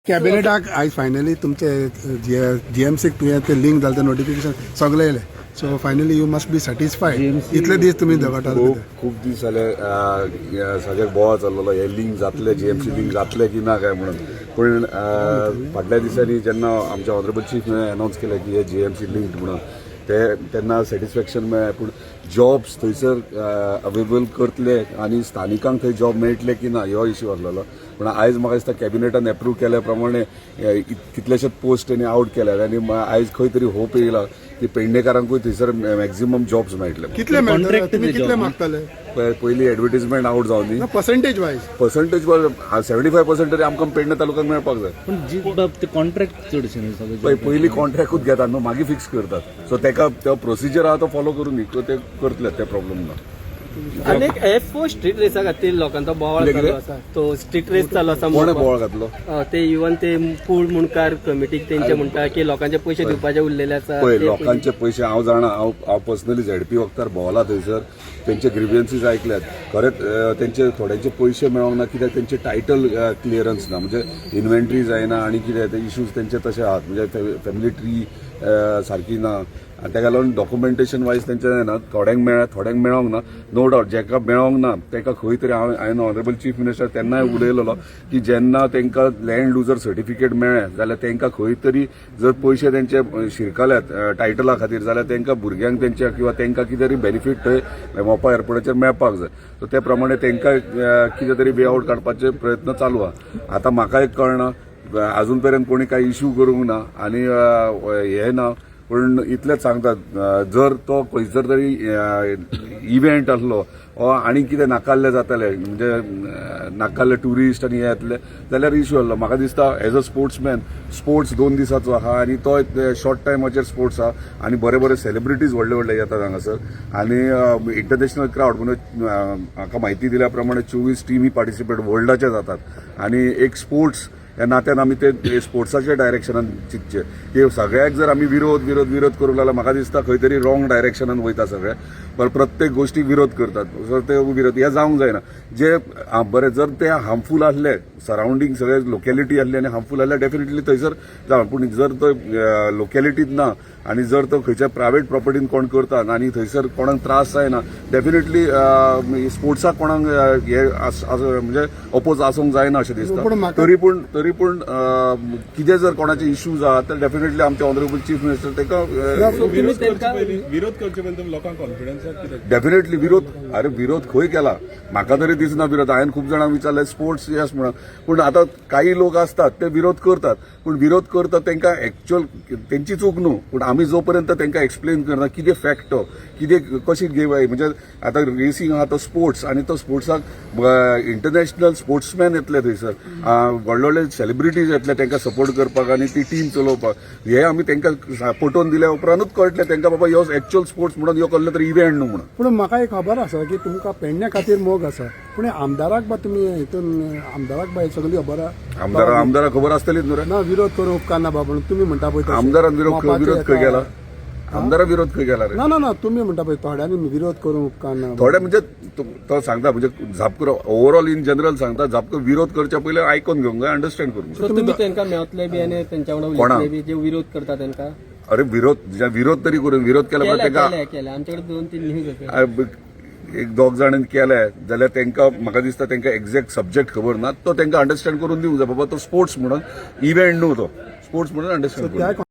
कॅबिनेटाक आयज फायनली तुमचे जीएमसीक तुवें ते लिंक जालें नोटिफिकेशन सगळे येयलें so finally you must be satisfied इतले दीस तुमी झगडटात खूप दीस जाले सगळे बोवाळ चाललेलो हे लिंक जातले जीएमसी लिंक जातले की ना काय म्हणून पण फाटल्या दिसांनी जेन्ना आमच्या ऑनरेबल चीफ अनाउन्स केलें की हे जीएमसी लिंक म्हणून तेन्ना सॅटिस्फॅक्शन मेळ्ळें पूण जॉब्स थंयसर अवेलेबल करतले आनी स्थानिकांक थंय जॉब मेळटले की ना हो इश्यू आसलेलो पण आयज म्हाका दिसता कॅबिनेटान एप्रूव केल्या प्रमाणे कितलेशेच पोस्ट तेणी आउट केल्यात आनी आयज खंय तरी होप येयला की पेडणेकारांकूय थंयसर मॅक्झिमम जॉब्स मेळटले. कितले मागताले पयली एडवर्टिजमेंट आउट जावन पर्संटेज वायज 75% तरी आमकां पेडणे तालुक्यात मेळपाक जाय. कॉन्ट्रॅक्ट चडशे पयली कॉन्ट्रॅक्टूच घेतात न्हू मागीर फिक्स करतात सो तेका तो प्रोसिजर आहा तो फॉलो करून न्ही ते करतले ते प्रॉब्लेम ना. आनी F4 स्ट्रीट रेसा खातीर लोकांचो बोवाळ चालू आसा तो स्ट्रीट रेस चालू आसा कोणे बोवाळ घातलो ते इवन ते पूल मुणकार कमिटीक तेंचे म्हणटा की लोकांचे पयशे दिवपाचे उरलेले आसा पळय लोकांचे पयशे हांव जाणा हांव पर्सनली झेडपी वक्तार भोंवला थंयसर तेंचे ग्रिव्हन्सीस ऐकल्यात खरेंच तेंचे थोड्यांचे पयशे मेळोंक ना कित्याक तेंचे टायटल क्लियरन्स ना म्हणजे इन्व्हेंटरी जायना आनी कितें ते इश्यूज तेंचे तशे आहात म्हणजे फॅमिली ट्री सारकी ना आनी ताका लागून डॉक्युमेंटेशन वायज तेंचे ना थोड्यांक मेळोंक ना नो डावट जेका मेळोंक ना तेका खंय तरी हांवें ऑनरेबल चीफ मिनिस्टर तेन्नाय उलयलेलो की जेन्ना तेंकां लँड लुजर सर्टिफिकेट मेळ्ळें जाल्यार तेंकां खंय तरी जर पयशे तेंचे शिरकल्यात टायटला खातीर जाल्यार तेंकां भुरग्यांक तेंच्या किंवा तेंकां कितें तरी बेनिफीट थंय मोपा एअरपोर्टाचेर मेळपाक जाय सो ते प्रमाणे तेंकां कितें तरी वे आउट काडपाचे प्रयत्न चालू आहा. आतां म्हाका एक कळना अजून पर्यंत कोणी काही इश्यू करूंक ना आनी हे ना पण इतलेंच सांगतात जर तो खंयसर तरी इव्हेंट आसलो वा आनी कितें नाकाल्लें जातालें म्हणजे नाकाल्ले ट्युरिस्ट आनी हे येतले जाल्यार इश्यू आसलो. म्हाका दिसता एज अ स्पोर्ट्समॅन स्पोर्ट्स 2 दिसाचो आहा आनी तो शॉर्ट टायमाचेर स्पोर्ट्स आहा आनी बरे सेलिब्रिटीज व्हडले येतात हांगासर आनी इंटरनॅशनल क्रावड म्हणजे म्हाका म्हायती दिल्या प्रमाणे 24 टीमी पार्टिसिपेट वर्ल्डाचे जातात आनी एक स्पोर्ट्स ह्या नात्यान आमी ते स्पोर्ट्साच्या डायरेक्शनान चिंतचे की सगळ्याक जर आमी विरोध करूंक लागल्यार म्हाका दिसता खंय तरी रॉंग डायरेक्शनान वयता सगळे पण प्रत्येक गोष्टी विरोध करतात सो ते विरोध हे जावंक जायना. जे बरें जर ते हार्मफूल आसले सरावंडींग सगळे लोकॅलिटी आसली आनी हार्मफूल आसल्यार डेफिनेटली थंयसर जावं पूण जर तो लोकॅलिटीत ना आनी जर तो खंयच्या प्रायवेट प्रॉपर्टीन कोण करता आनी थंयसर कोणाक त्रास जायना डेफिनेटली स्पोर्ट्साक कोणाक हे म्हणजे अपोज आसूंक जायना अशें दिसता. तरी पूण कितें जर कोणाचे इश्यूज आहात तर डेफिनेटली आमचे ऑनरेबल चीफ मिनिस्टर तेका विरोध करचे पण लोकांक कॉन्फिडन्स डेफिनेटली विरोध खंय केला म्हाका तरी दिसना विरोध. हांवें खूब जाणांक विचारले स्पोर्ट्स येस म्हणून पूण आतां काही लोक असतात ते विरोध करतात पूण विरोध करतात तेंकां एक्च्युअल तेंची चूक न्हू पूण आमी जो पर्यंत तेंकां एक्सप्लेन करना कितें फॅक्ट तो कितें कशी घेवय म्हणजे आतां रेसींग आहा तो स्पोर्ट्स आनी तो स्पोर्ट्साक इंटरनॅशनल स्पोर्ट्समॅन येतले थंयसर व्हडले सेलिब्रिटीज येतले तेंकां सपोर्ट करपाक आनी ती टीम चलोवपाक हे आमी तेंकां पटोवन दिल्या उपरांतूच कळटलें तेंकां बाबा ह्यो एक्च्युअल स्पोर्ट्स म्हणून ह्यो कसलो तरी इव्हेंट न्हू म्हणून. पूण म्हाका एक खबर आसा की तुमकां पेडण्या खातीर मोग आसा पूण आमदाराक बा तुमी हितून आमदाराक बा सगळी खबर आहा आमदाराक खबर आसतलीच न्हू रे ना विरोध करूं उपकार ना बा म्हणून तुमी म्हणटा पळय आमदारान विरोध खंय गेला आमदारा विरोध खंय गेला रे ना तुमी म्हणटा पळय थोड्यांनी विरोध करूं उपकार ना थोडे म्हणजे तो सांगता म्हणजे झापकर ओव्हरऑल इन जनरल सांगता झापकर विरोध करच्या पहिले आयकून घेवंक जाय अंडरस्टँड करूंक जाय. तुम्ही तेंकां मेळतले बी आनी तेंच्या वांगडा उलयतले बी जे विरोध करता तेंकां अरे विरोध तरी करून विरोध केला केल्या आमच्याकडे 2-3 न्यूज एक 2 जाणांनी केले जाल्यार तेंकां म्हाका दिसता तेंकां एक्झॅक्ट सब्जेक्ट खबर ना तो तेंकां अंडरस्टँड करून दिवंक जाय बाबा तो स्पोर्ट्स म्हणून इव्हेंट न्हू तो स्पोर्ट्स म्हणून अंडरस्टँड